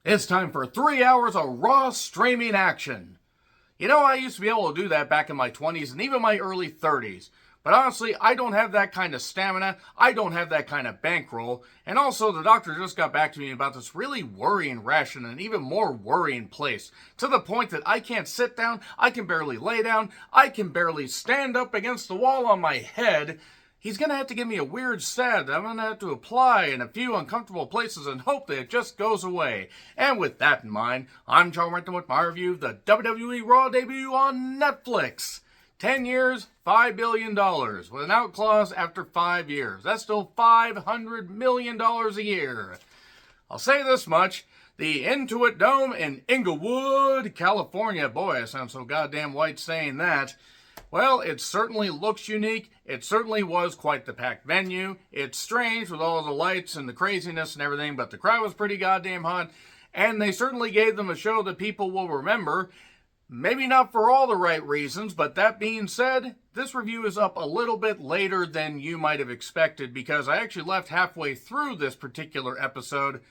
It's time for 3 hours of raw streaming action. You know, I used to be able to do that back in my 20s and even my early 30s. But honestly, I don't have that kind of stamina. I don't have that kind of bankroll. And also, the doctor just got back to me about this really worrying rash in an even more worrying place. To the point that I can't sit down, I can barely lay down, I can barely stand up against the wall on my head. He's going to have to give me a weird set I'm going to have to apply in a few uncomfortable places and hope that it just goes away. And with that in mind, I'm John Renton with my review of the WWE Raw debut on Netflix. 10 years, $5 billion, with an out clause after 5 years. That's still $500 million a year. I'll say this much. The Intuit Dome in Inglewood, California. Boy, I sound so goddamn white saying that. Well, it certainly looks unique. It certainly was quite the packed venue. It's strange with all the lights and the craziness and everything, but the crowd was pretty goddamn hot. And they certainly gave them a show that people will remember. Maybe not for all the right reasons, but that being said, this review is up a little bit later than you might have expected because I actually left halfway through this particular episode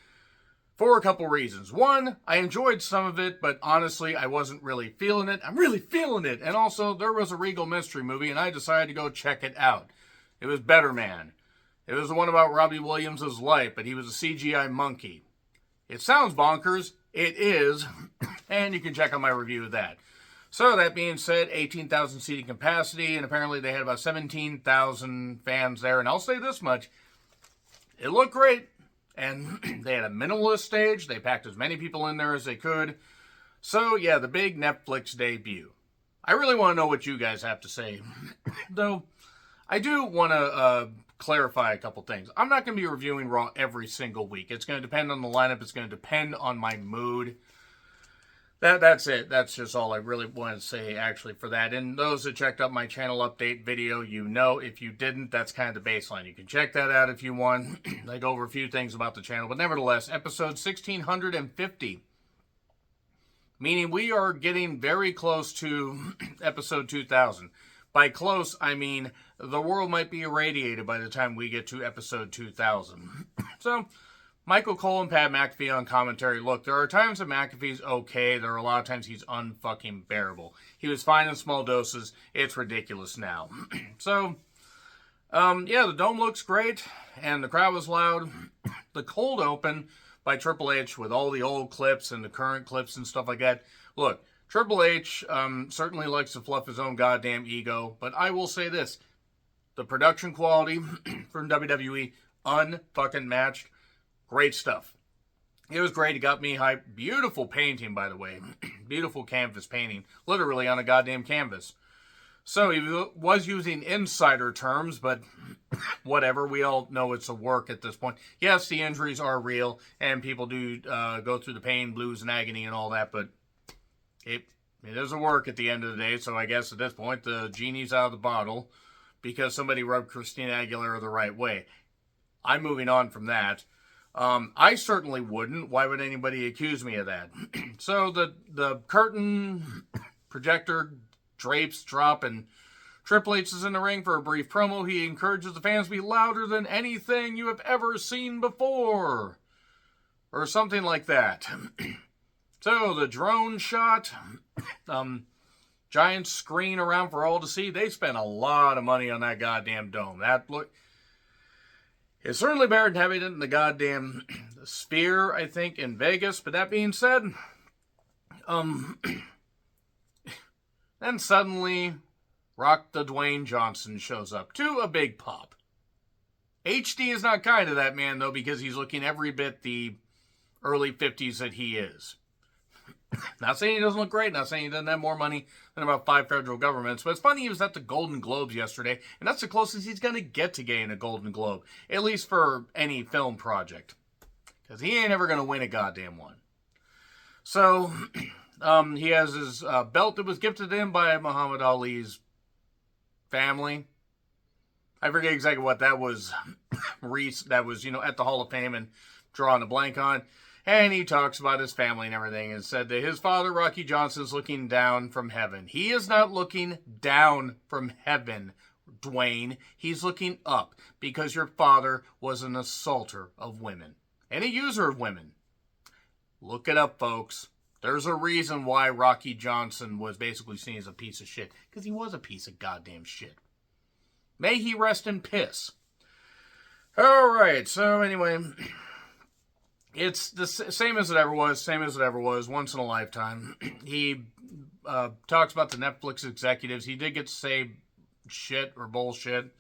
for a couple reasons. One, I enjoyed some of it, but honestly, I wasn't really feeling it. I'm really feeling it. And also, there was a Regal Mystery movie, and I decided to go check it out. It was Better Man. It was the one about Robbie Williams' life, but he was a CGI monkey. It sounds bonkers. It is. And you can check out my review of that. So, that being said, 18,000 seating capacity, and apparently they had about 17,000 fans there. And I'll say this much. It looked great. And they had a minimalist stage. They packed as many people in there as they could. So, yeah, the big Netflix debut. I really want to know what you guys have to say. Though, I do want to clarify a couple things. I'm not going to be reviewing Raw every single week. It's going to depend on the lineup. It's going to depend on my mood. That's it. That's just all I really want to say, actually, for that. And those that checked out my channel update video, you know. If you didn't, that's kind of the baseline. You can check that out if you want. I go over a few things about the channel. But nevertheless, episode 1650. Meaning we are getting very close to episode 2000. By close, I mean the world might be irradiated by the time we get to episode 2000. So, Michael Cole and Pat McAfee on commentary. Look, there are times that McAfee's okay. There are a lot of times he's unfucking bearable. He was fine in small doses. It's ridiculous now. So, yeah, the dome looks great, and the crowd was loud. The cold open by Triple H with all the old clips and the current clips and stuff like that. Look, Triple H certainly likes to fluff his own goddamn ego, but I will say this. The production quality from WWE, unfucking matched. Great stuff. It was great. It got me hyped. Beautiful painting, by the way. Beautiful canvas painting. Literally on a goddamn canvas. So he was using insider terms, but whatever. We all know it's a work at this point. Yes, the injuries are real, and people do go through the pain, blues, and agony and all that, but it is a work at the end of the day. So I guess at this point, the genie's out of the bottle because somebody rubbed Christina Aguilera the right way. I'm moving on from that. I certainly wouldn't. Why would anybody accuse me of that? So the curtain projector drapes drop and Triple H is in the ring for a brief promo. He encourages the fans to be louder than anything you have ever seen before. Or something like that. So the drone shot, giant screen around for all to see. They spent a lot of money on that goddamn dome. It's certainly better than having it in the goddamn Sphere, I think, in Vegas. But that being said, then suddenly, Rock the Dwayne Johnson shows up to a big pop. HD is not kind to that man, though, because he's looking every bit the early 50s that he is. Not saying he doesn't look great, not saying he doesn't have more money than about 5 federal governments, but it's funny he was at the Golden Globes yesterday, and that's the closest he's going to get to getting a Golden Globe, at least for any film project, because he ain't ever going to win a goddamn one. So, he has his belt that was gifted to him by Muhammad Ali's family. I forget exactly what that was, Reese, that was, at the Hall of Fame and drawing a blank on. And he talks about his family and everything and said that his father, Rocky Johnson, is looking down from heaven. He is not looking down from heaven, Dwayne. He's looking up because your father was an assaulter of women and a user of women. Look it up, folks. There's a reason why Rocky Johnson was basically seen as a piece of shit. Because he was a piece of goddamn shit. May he rest in piss. Alright, so anyway, it's the same as it ever was, once in a lifetime. He talks about the Netflix executives. He did get to say shit or bullshit.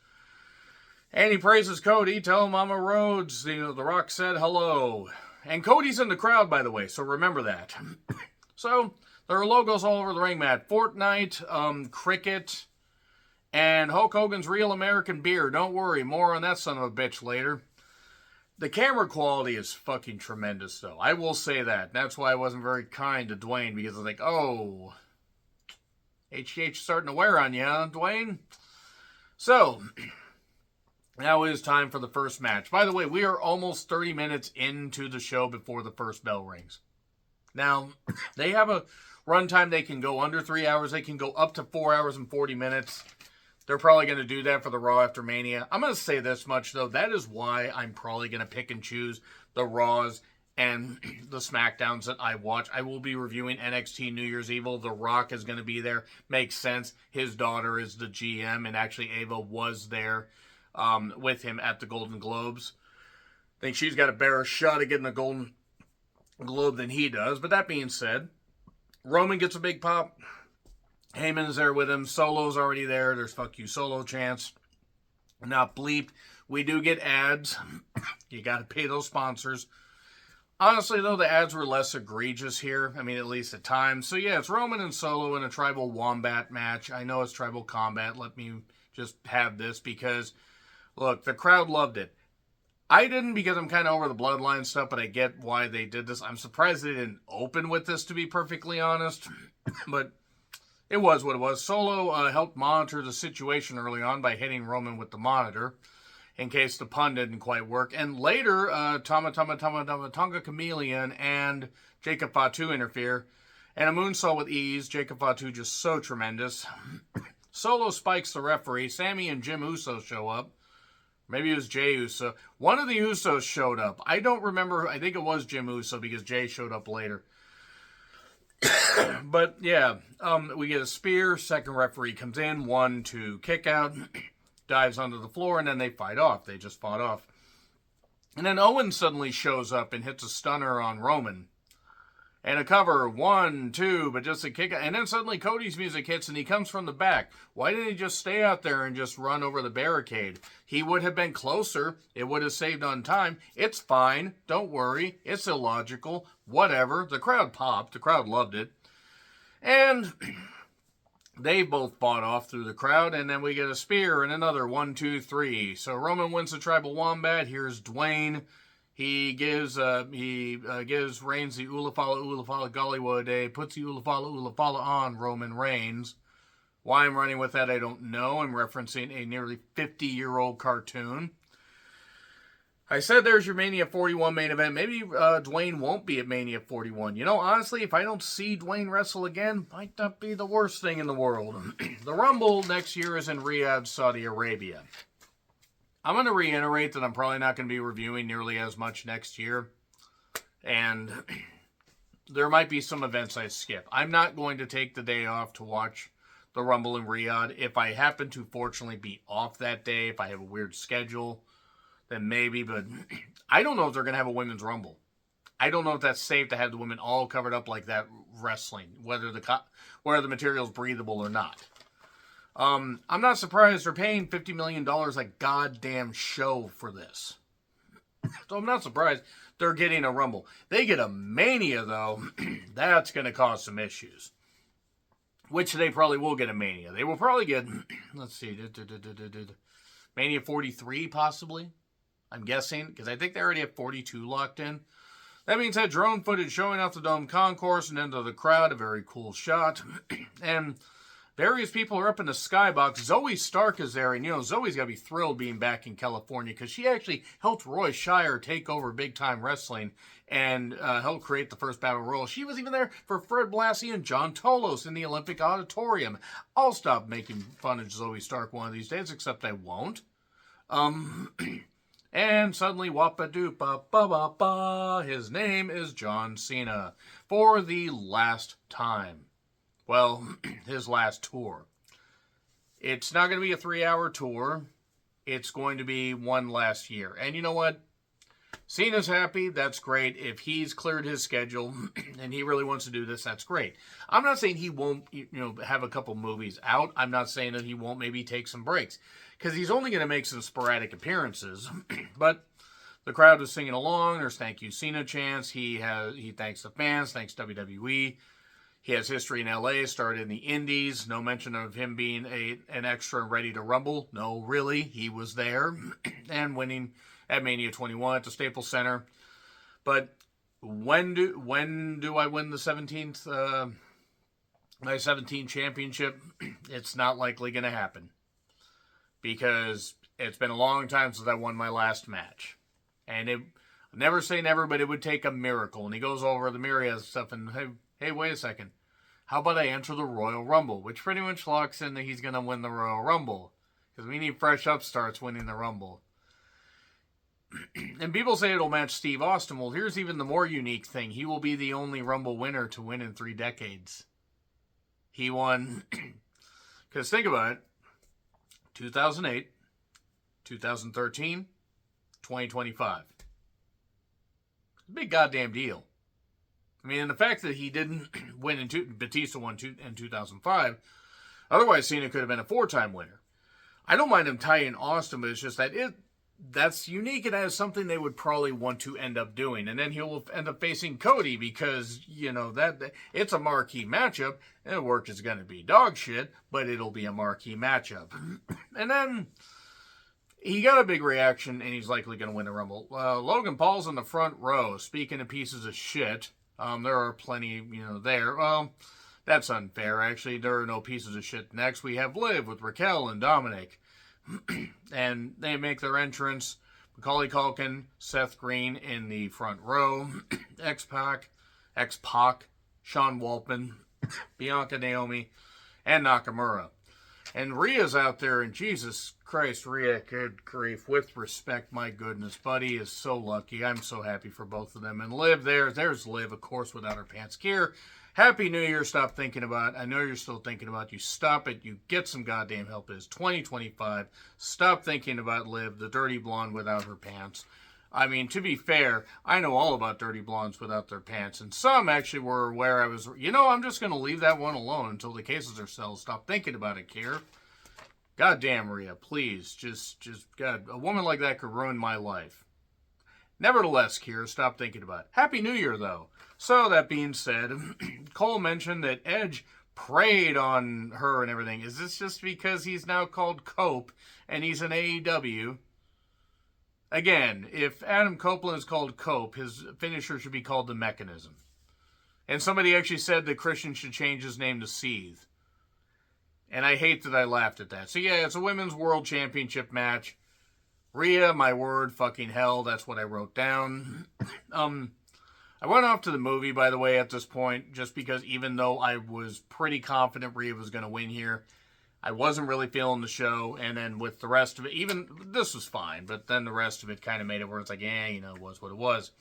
And he praises Cody. Tell him Mama Rhodes, The Rock said hello. And Cody's in the crowd, by the way, so remember that. So, there are logos all over the ring mat. Fortnite, Cricket, and Hulk Hogan's Real American Beer. Don't worry, more on that son of a bitch later. The camera quality is fucking tremendous, though. I will say that. That's why I wasn't very kind to Dwayne, because I was like, oh, HGH starting to wear on you, huh, Dwayne? So, now it is time for the first match. By the way, we are almost 30 minutes into the show before the first bell rings. Now, they have a runtime. They can go under 3 hours. They can go up to 4 hours and 40 minutes. They're probably going to do that for the Raw after Mania. I'm going to say this much, though. That is why I'm probably going to pick and choose the Raws and the SmackDowns that I watch. I will be reviewing NXT New Year's Evil. The Rock is going to be there. Makes sense. His daughter is the GM, and actually Ava was there with him at the Golden Globes. I think she's got a better shot at getting a Golden Globe than he does. But that being said, Roman gets a big pop. Heyman is there with him. Solo's already there. There's fuck you Solo chants. Not bleep. We do get ads. You got to pay those sponsors. Honestly, though, the ads were less egregious here. I mean, at least at times. So, yeah, it's Roman and Solo in a Tribal Wombat match. I know it's Tribal Combat. Let me just have this because, look, the crowd loved it. I didn't because I'm kind of over the bloodline stuff, but I get why they did this. I'm surprised they didn't open with this, to be perfectly honest. But it was what it was. Solo helped monitor the situation early on by hitting Roman with the monitor in case the pun didn't quite work. And later, Tonga Chameleon and Jacob Fatu interfere. And a moonsault with ease. Jacob Fatu just so tremendous. Solo spikes the referee. Sammy and Jim Uso show up. Maybe it was Jey Uso. One of the Usos showed up. I don't remember. I think it was Jim Uso because Jey showed up later. But, yeah, we get a spear. Second referee comes in. 1, 2, kick out. Dives onto the floor, and then they fight off. They just fought off. And then Owen suddenly shows up and hits a stunner on Roman. And a cover, 1, 2, but just a kick out. And then suddenly Cody's music hits, and he comes from the back. Why didn't he just stay out there and just run over the barricade? He would have been closer. It would have saved on time. It's fine. Don't worry. It's illogical. Whatever. The crowd popped. The crowd loved it. And they both fought off through the crowd, and then we get a spear and another 1, 2, 3. So Roman wins the Tribal Wombat. Here's Dwayne. He gives Reigns the Ulafala Gollywood, puts the Ulafala on Roman Reigns. Why I'm running with that, I don't know. I'm referencing a nearly 50-year-old cartoon. I said there's your Mania 41 main event. Maybe Dwayne won't be at Mania 41. You know, honestly, if I don't see Dwayne wrestle again, might not be the worst thing in the world. The Rumble next year is in Riyadh, Saudi Arabia. I'm going to reiterate that I'm probably not going to be reviewing nearly as much next year. And there might be some events I skip. I'm not going to take the day off to watch the Rumble in Riyadh. If I happen to fortunately be off that day, if I have a weird schedule, then maybe. But I don't know if they're going to have a women's Rumble. I don't know if that's safe to have the women all covered up like that wrestling, whether the material's breathable or not. I'm not surprised they're paying $50 million a goddamn show for this. So I'm not surprised they're getting a Rumble. They get a Mania, though. That's going to cause some issues. Which they probably will get a Mania. They will probably get, let's see, Mania 43, possibly. I'm guessing, because I think they already have 42 locked in. That means that drone footage showing off the Dome Concourse and into the crowd. A very cool shot. And various people are up in the skybox. Zoe Stark is there, and you know, Zoe's got to be thrilled being back in California because she actually helped Roy Shire take over Big Time Wrestling and helped create the first Battle Royal. She was even there for Fred Blassie and John Tolos in the Olympic Auditorium. I'll stop making fun of Zoe Stark one of these days, except I won't. And suddenly, wappa-doop-ba-ba-ba-ba, his name is John Cena for the last time. Well, his last tour. It's not going to be a 3-hour tour. It's going to be one last year. And you know what? Cena's happy. That's great. If he's cleared his schedule and he really wants to do this, that's great. I'm not saying he won't, have a couple movies out. I'm not saying that he won't maybe take some breaks, because he's only going to make some sporadic appearances. But the crowd is singing along. There's thank you Cena chants. He thanks the fans, thanks WWE. He has history in LA, started in the Indies. No mention of him being an extra ready to rumble. No, really, he was there and winning at Mania 21 at the Staples Center. But when do I win the 17th my 17th championship? It's not likely going to happen, because it's been a long time since I won my last match. And never say never, but it would take a miracle. And he goes over the myriad stuff and, hey, wait a second. How about I enter the Royal Rumble? Which pretty much locks in that he's going to win the Royal Rumble, because we need fresh upstarts winning the Rumble. And people say it'll match Steve Austin. Well, here's even the more unique thing. He will be the only Rumble winner to win in 3 decades. He won, because think about it, 2008, 2013, 2025. Big goddamn deal. I mean, and the fact that he didn't win Batista won in 2005, otherwise Cena could have been a 4-time winner. I don't mind him tying Austin, but it's just that that's unique, and that is something they would probably want to end up doing. And then he'll end up facing Cody, because, that it's a marquee matchup, and the work is going to be dog shit, but it'll be a marquee matchup. And then he got a big reaction, and he's likely going to win the Rumble. Logan Paul's in the front row, speaking of pieces of shit. There are plenty, there. That's unfair, actually. There are no pieces of shit. Next, we have Liv with Raquel and Dominic. And they make their entrance. Macaulay Culkin, Seth Green in the front row. X-Pac, Sean Waltman, Bianca Naomi, and Nakamura. And Rhea's out there, and Jesus Christ, Rhea, good grief, with respect, my goodness, buddy is so lucky. I'm so happy for both of them. And Liv, there's Liv, of course, without her pants. Kier, Happy New Year. Stop thinking about it. I know you're still thinking about it. You stop it. You get some goddamn help. It is 2025. Stop thinking about Liv, the dirty blonde without her pants. I mean, to be fair, I know all about dirty blondes without their pants. And some actually were aware I was, I'm just going to leave that one alone until the cases are settled. Stop thinking about it, Kier. Goddamn, Rhea, please. Just, God, a woman like that could ruin my life. Nevertheless, Kier, stop thinking about it. Happy New Year, though. So, that being said, Cole mentioned that Edge preyed on her and everything. Is this just because he's now called Cope and he's an AEW? Again, if Adam Copeland is called Cope, his finisher should be called The Mechanism. And somebody actually said that Christian should change his name to Seethe. And I hate that I laughed at that. So yeah, it's a Women's World Championship match. Rhea, my word, fucking hell, that's what I wrote down. I went off to the movie, by the way, at this point, just because even though I was pretty confident Rhea was going to win here, I wasn't really feeling the show. And then with the rest of it, even this was fine, but then the rest of it kind of made it where it's like, it was what it was.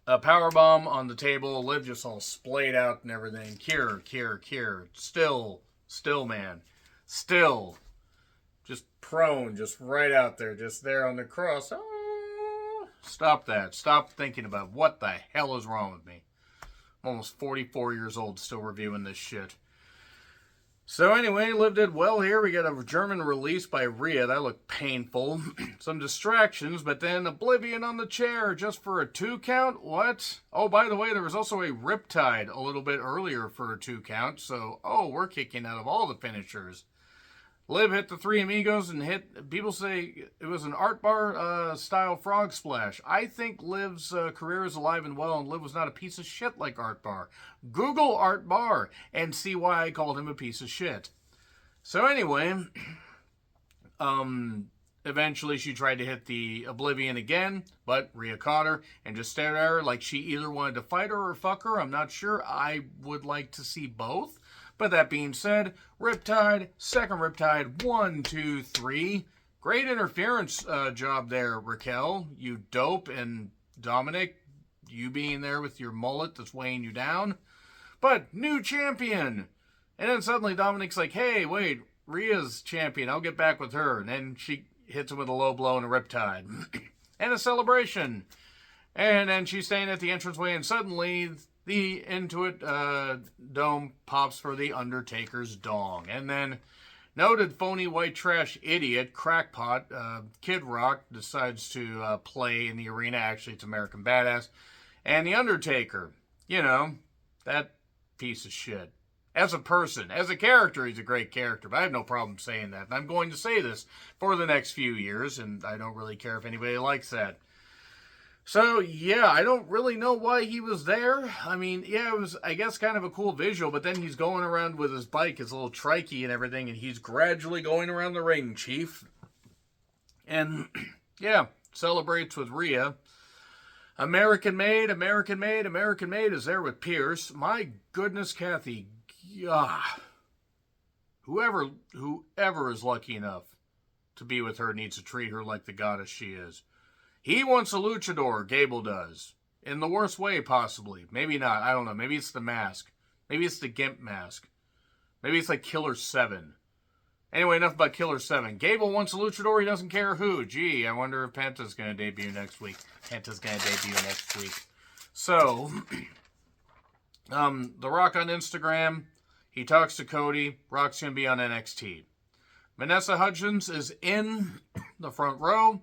A powerbomb on the table, Liv just all splayed out and everything. Kier. Still, man. Still. Just prone, just right out there, just there on the cross. Oh. Stop that. Stop thinking about what the hell is wrong with me. I'm almost 44 years old, still reviewing this shit. So anyway, Liv did well here. We got a German release by Rhea. That looked painful. Some distractions, but then Oblivion on the chair just for a 2 count. What? Oh, by the way, there was also a Riptide a little bit earlier for a 2 count. So, we're kicking out of all the finishers. Liv hit the Three Amigos and people say it was an Art Bar style frog splash. I think Liv's career is alive and well, and Liv was not a piece of shit like Art Bar. Google Art Bar and see why I called him a piece of shit. So anyway, eventually she tried to hit the Oblivion again, but Rhea caught her and just stared at her like she either wanted to fight her or fuck her. I'm not sure. I would like to see both. But that being said, Riptide, second Riptide, 1, 2, 3. Great interference job there, Raquel. You dope, and Dominic, you being there with your mullet that's weighing you down. But new champion. And then suddenly Dominic's like, hey, wait, Rhea's champion. I'll get back with her. And then she hits him with a low blow and a riptide. And a celebration. And then she's staying at the entranceway, and suddenly the Intuit dome pops for the Undertaker's dong. And then noted phony white trash idiot, crackpot, Kid Rock decides to play in the arena. Actually, it's American Badass. And the Undertaker, you know, that piece of shit. As a person, as a character, he's a great character, but I have no problem saying that. And I'm going to say this for the next few years, and I don't really care if anybody likes that. So, yeah, I don't really know why he was there. I mean, yeah, it was, I guess, kind of a cool visual, but then he's going around with his bike, his little trikey and everything, and he's gradually going around the ring, Chief. And, yeah, celebrates with Rhea. American Made, American Made, American Made is there with Pierce. My goodness, Kathy. Yeah. Whoever is lucky enough to be with her needs to treat her like the goddess she is. He wants a luchador, Gable does. In the worst way, possibly. Maybe not, I don't know. Maybe it's the mask. Maybe it's the Gimp mask. Maybe it's like Killer 7. Anyway, enough about Killer 7. Gable wants a luchador, he doesn't care who. Gee, I wonder if Penta's going to debut next week. So, The Rock on Instagram, he talks to Cody. Rock's going to be on NXT. Vanessa Hudgens is in the front row.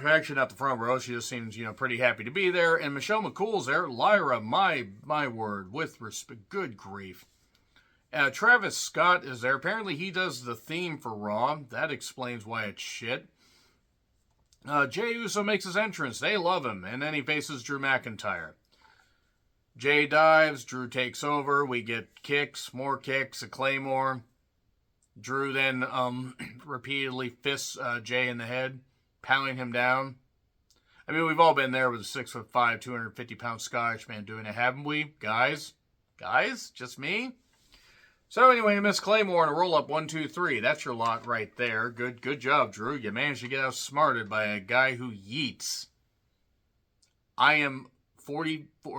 Actually, not the front row. She just seems, pretty happy to be there. And Michelle McCool's there. Lyra, my word, with respect. Good grief. Travis Scott is there. Apparently, he does the theme for Raw. That explains why it's shit. Jey Uso makes his entrance. They love him. And then he faces Drew McIntyre. Jey dives. Drew takes over. We get kicks. More kicks. A Claymore. Drew then repeatedly fists Jey in the head, pounding him down. I mean, we've all been there with a 6'5", 250-pound Scottish man doing it, haven't we? Guys? Just me? So anyway, Miss Claymore and a roll-up 1, 2, 3. That's your lot right there. Good job, Drew. You managed to get outsmarted by a guy who yeets. I am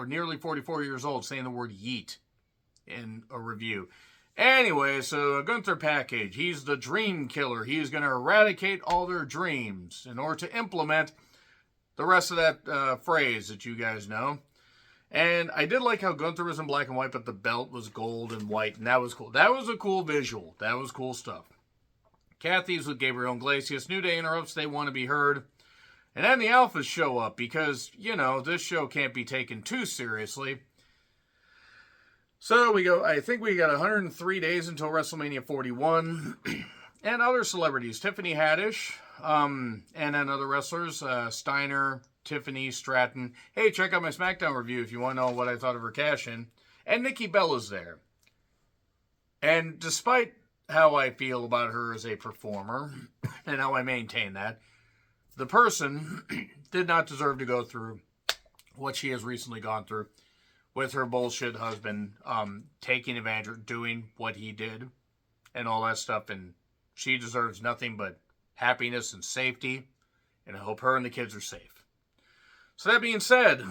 nearly 44 years old saying the word yeet in a review. Anyway, so Gunther Package, he's the dream killer. He's going to eradicate all their dreams in order to implement the rest of that phrase that you guys know. And I did like how Gunther was in black and white, but the belt was gold and white, and that was cool. That was a cool visual. That was cool stuff. Kathy's with Gabriel Iglesias. New Day interrupts. They want to be heard. And then the Alphas show up because, this show can't be taken too seriously. So I think we got 103 days until WrestleMania 41. And other celebrities, Tiffany Haddish, and then other wrestlers, Steiner, Tiffany, Stratton. Hey, check out my SmackDown review if you want to know what I thought of her cash-in. And Nikki Bella's there. And despite how I feel about her as a performer, and how I maintain that, the person did not deserve to go through what she has recently gone through with her bullshit husband taking advantage, doing what he did, and all that stuff. And she deserves nothing but happiness and safety. And I hope her and the kids are safe. So that being said,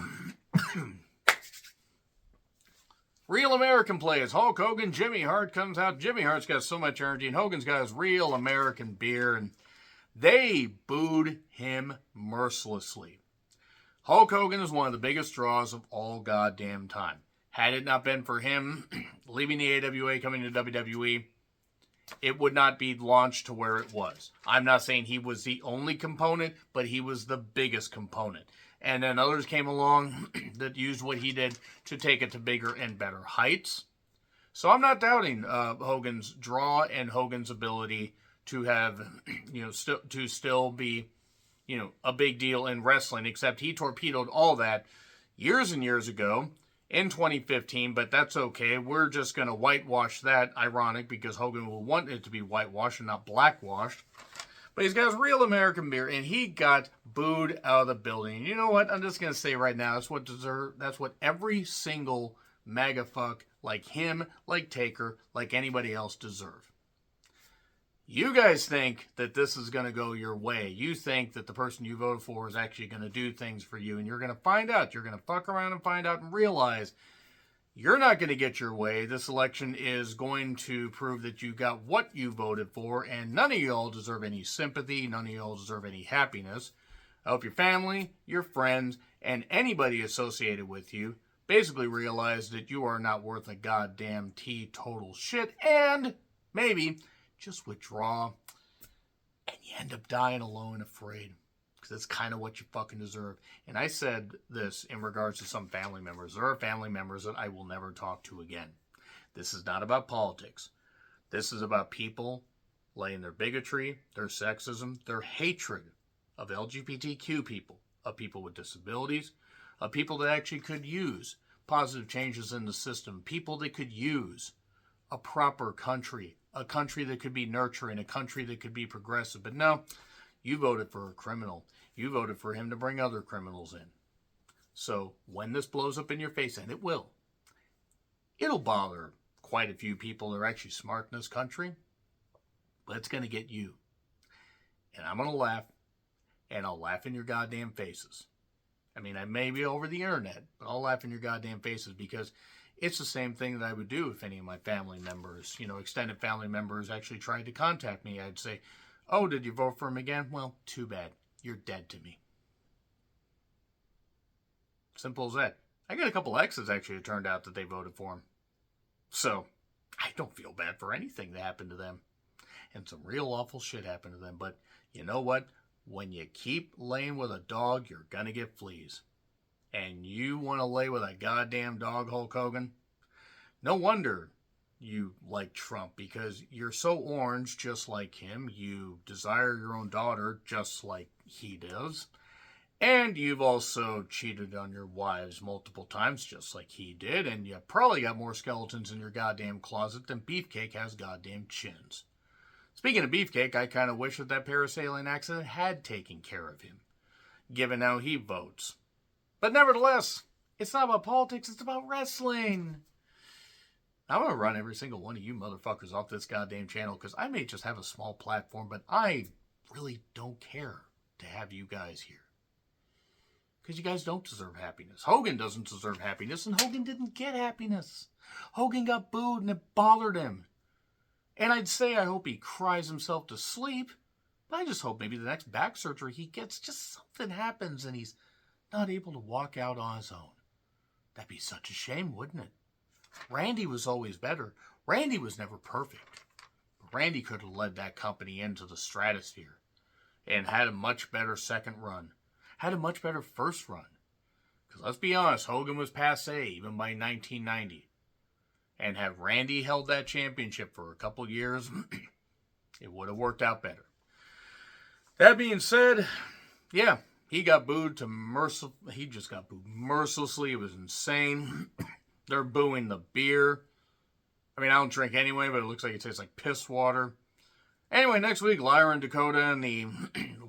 Real American plays. Hulk Hogan, Jimmy Hart comes out. Jimmy Hart's got so much energy, and Hogan's got his Real American beer, and they booed him mercilessly. Hulk Hogan is one of the biggest draws of all goddamn time. Had it not been for him leaving the AWA, coming to WWE, it would not be launched to where it was. I'm not saying he was the only component, but he was the biggest component. And then others came along that used what he did to take it to bigger and better heights. So I'm not doubting Hogan's draw and Hogan's ability to have, to still be, a big deal in wrestling, except he torpedoed all that years and years ago in 2015, but that's okay. We're just going to whitewash that, ironic, because Hogan will want it to be whitewashed and not blackwashed. But he's got his Real American beer, and he got booed out of the building. And you know what? I'm just going to say right now, that's what every single MAGA fuck like him, like Taker, like anybody else deserve. You guys think that this is going to go your way. You think that the person you voted for is actually going to do things for you, and you're going to find out. You're going to fuck around and find out and realize you're not going to get your way. This election is going to prove that you got what you voted for, and none of y'all deserve any sympathy. None of y'all deserve any happiness. I hope your family, your friends, and anybody associated with you basically realize that you are not worth a goddamn teetotal shit, and maybe just withdraw, and you end up dying alone and afraid. Because that's kind of what you fucking deserve. And I said this in regards to some family members. There are family members that I will never talk to again. This is not about politics. This is about people laying their bigotry, their sexism, their hatred of LGBTQ people, of people with disabilities, of people that actually could use positive changes in the system, people that could use a proper country, a country that could be nurturing, a country that could be progressive. But no, you voted for a criminal. You voted for him to bring other criminals in. So when this blows up in your face, and it will, it'll bother quite a few people that are actually smart in this country, but it's going to get you. And I'm going to laugh, and I'll laugh in your goddamn faces. I mean, I may be over the internet, but I'll laugh in your goddamn faces because it's the same thing that I would do if any of my family members, extended family members actually tried to contact me. I'd say, oh, did you vote for him again? Well, too bad. You're dead to me. Simple as that. I got a couple exes actually, it turned out that they voted for him. So, I don't feel bad for anything that happened to them. And some real awful shit happened to them. But you know what? When you keep laying with a dog, you're gonna get fleas. And you want to lay with a goddamn dog, Hulk Hogan? No wonder you like Trump, because you're so orange just like him. You desire your own daughter just like he does. And you've also cheated on your wives multiple times just like he did. And you probably got more skeletons in your goddamn closet than Beefcake has goddamn chins. Speaking of Beefcake, I kind of wish that parasailing accident had taken care of him, given how he votes. But nevertheless, it's not about politics, it's about wrestling. I'm going to run every single one of you motherfuckers off this goddamn channel because I may just have a small platform, but I really don't care to have you guys here. Because you guys don't deserve happiness. Hogan doesn't deserve happiness, and Hogan didn't get happiness. Hogan got booed, and it bothered him. And I'd say I hope he cries himself to sleep, but I just hope maybe the next back surgery he gets, just something happens, and he's not able to walk out on his own. That'd be such a shame, wouldn't it? Randy was always better. Randy was never perfect. But Randy could have led that company into the stratosphere and had a much better second run. Had a much better first run. Because let's be honest, Hogan was passé even by 1990. And had Randy held that championship for a couple years, it would have worked out better. That being said, yeah, he got booed he just got booed mercilessly. It was insane. They're booing the beer. I mean, I don't drink anyway, but it looks like it tastes like piss water. Anyway, next week, Lyra and Dakota in the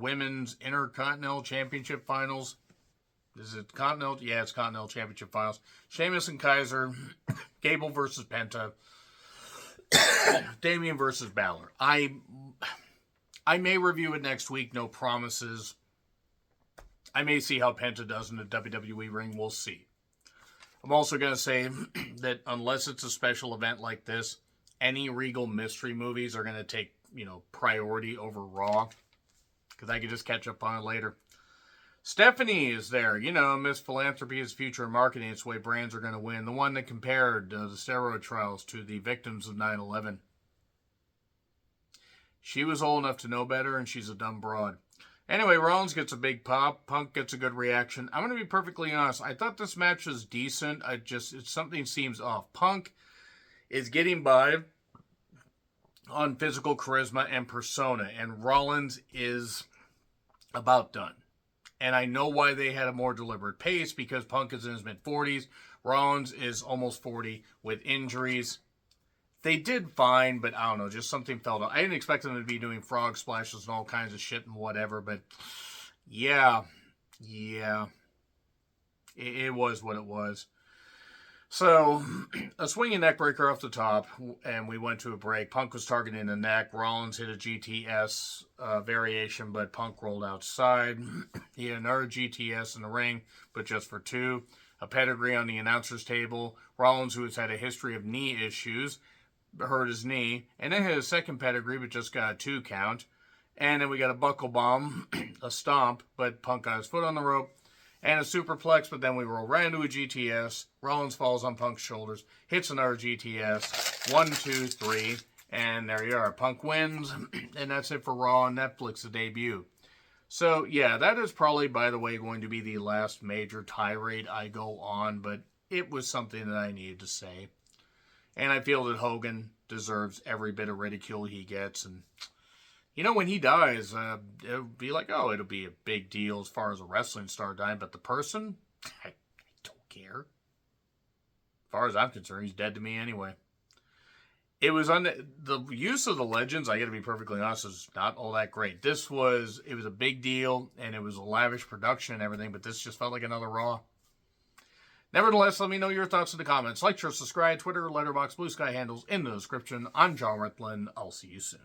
Women's Intercontinental Championship Finals. Is it Continental? Yeah, it's Continental Championship Finals. Sheamus and Kaiser. Gable versus Penta. Damian versus Balor. I may review it next week. No promises. I may see how Penta does in the WWE ring. We'll see. I'm also going to say that unless it's a special event like this, any Regal mystery movies are going to take, priority over Raw. Because I can just catch up on it later. Stephanie is there. Miss Philanthropy is Future in Marketing. It's the way brands are going to win. The one that compared the steroid trials to the victims of 9/11. She was old enough to know better, and she's a dumb broad. Anyway, Rollins gets a big pop. Punk gets a good reaction. I'm going to be perfectly honest. I thought this match was decent. Something seems off. Punk is getting by on physical charisma and persona, and Rollins is about done. And I know why they had a more deliberate pace, because Punk is in his mid-40s. Rollins is almost 40 with injuries. They did fine, but I don't know, just something felt off. I didn't expect them to be doing frog splashes and all kinds of shit and whatever, but yeah. It was what it was. So, a swinging neck breaker off the top, and we went to a break. Punk was targeting the neck. Rollins hit a GTS variation, but Punk rolled outside. He had another GTS in the ring, but just for two. A pedigree on the announcer's table. Rollins, who has had a history of knee issues, hurt his knee, and then hit a second pedigree, but just got a 2 count. And then we got a buckle bomb, a stomp, but Punk got his foot on the rope, and a superplex, but then we roll right into a GTS. Rollins falls on Punk's shoulders, hits another GTS. 1, 2, 3, and there you are. Punk wins, and that's it for Raw on Netflix, the debut. So, yeah, that is probably, by the way, going to be the last major tirade I go on, but it was something that I needed to say. And I feel that Hogan deserves every bit of ridicule he gets. And, you know, when he dies, it'll be like, oh, it'll be a big deal as far as a wrestling star dying. But the person, I don't care. As far as I'm concerned, he's dead to me anyway. It was the use of the legends, I got to be perfectly honest, is not all that great. It was a big deal, and it was a lavish production and everything, but this just felt like another Raw. Nevertheless, let me know your thoughts in the comments. Like, share, subscribe, Twitter, Letterboxd, Blue Sky handles in the description. I'm John Ritlin. I'll see you soon.